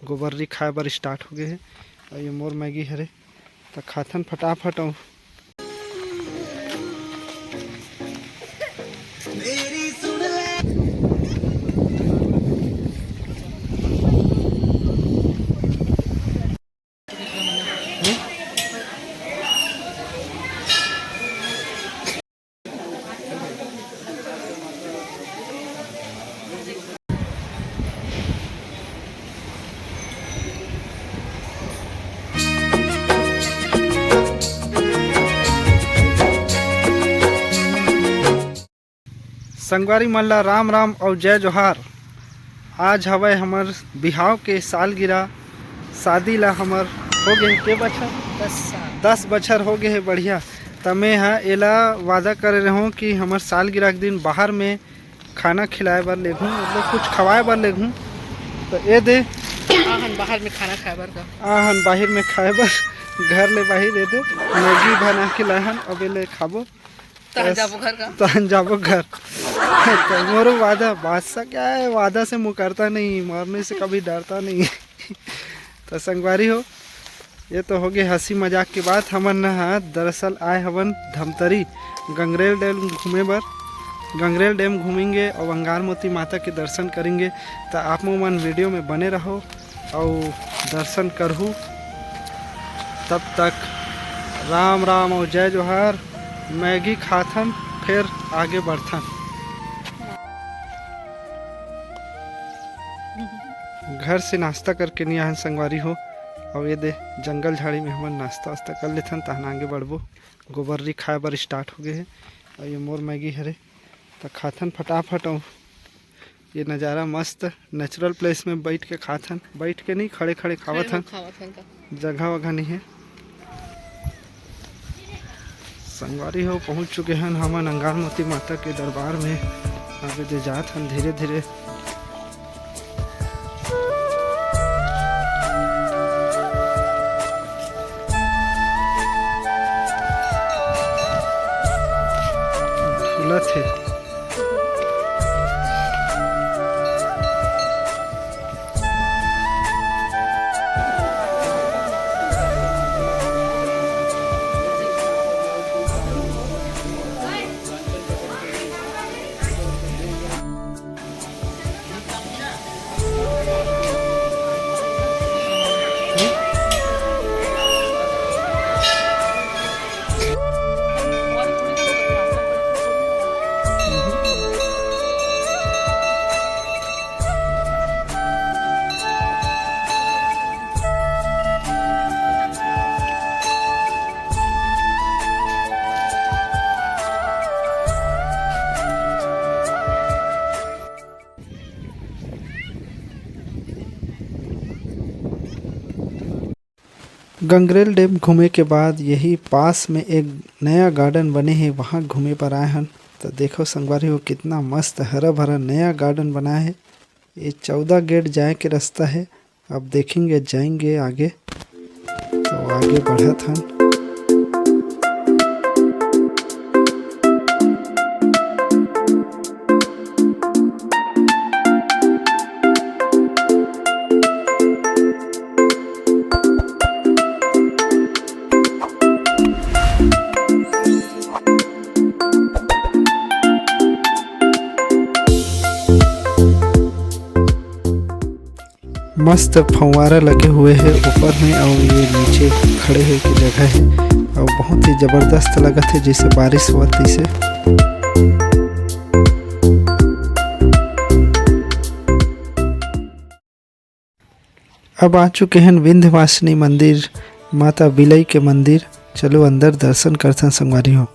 गोबर्री खाए बर स्टार्ट हो गए हे। और ये मोर मैगी हरे तो खाथन फटाफट। और संगवारी मन ला राम राम और जय जोहार। आज हवे हमर बिहाव के सालगिरह। शादी ला हमर हो गए के बछर 10 बछर हो गए है। बढ़िया तो मैं एला वादा करे रहूँ कि हमर सालगिरह के दिन बाहर में खाना खिलाए बर लेगूँ, मतलब कुछ खवाए बर लेगूँ। तो ये दे आहन बाहर में खाना खाए बर का आहन बाहर में खाए बर घर ले बाहर दे दे मैगी बना के लाहन अब ले खाबो तहन जाबो घर का तहन जाबो घर। तो मोरो वादा बादशाह क्या है, वादा से मुकरता नहीं, मरने से कभी डरता नहीं। तो संगवारी हो, ये तो हो गए हंसी मजाक की बात। हमन दरअसल आए हवन धमतरी गंगरेल डैम घूमे बर। गंगरेल डैम घूमेंगे और अंगार मोती माता के दर्शन करेंगे। तो आप मन वीडियो में बने रहो और दर्शन करहूँ। तब तक राम राम और जय जोहार। मैगी खाथन फिर आगे बढ़थन। घर से नाश्ता करके नहीं आहन संगवारी हो। और ये दे जंगल झाड़ी में हमन नाश्ता वास्ता कर लेथन तहन आगे बढ़बो। गोबर्री खाए बर स्टार्ट हो गए है। और ये मोर मैगी हरे तो खाथन फटाफट। और ये नज़ारा मस्त नेचुरल प्लेस में बैठ के खाथन, बैठ के नहीं खड़े खड़े खावत हन, जगह वगह नहीं है। संगवारी हो पहुंच चुके हैं हमन अंगार मोती माता के दरबार में। आगे दे जात हन धीरे धीरे। झूलत है गंगरेल डैम घूमे के बाद यही पास में एक नया गार्डन बने हैं, वहाँ घूमे पर आए हैं। तो देखो संगवारी हो कितना मस्त हरा भरा नया गार्डन बना है। ये 14 गेट जाए के रास्ता है। अब देखेंगे जाएंगे आगे। तो आगे बढ़त हन। मस्त फव्वारा लगे हुए हैं ऊपर में और ये नीचे खड़े हुए की जगह है। और बहुत ही ज़बरदस्त लगत है जैसे बारिश होती से। अब आ चुके हैं विंध्यवासिनी मंदिर, माता बिलई के मंदिर। चलो अंदर दर्शन करते हैं संगवारी हो।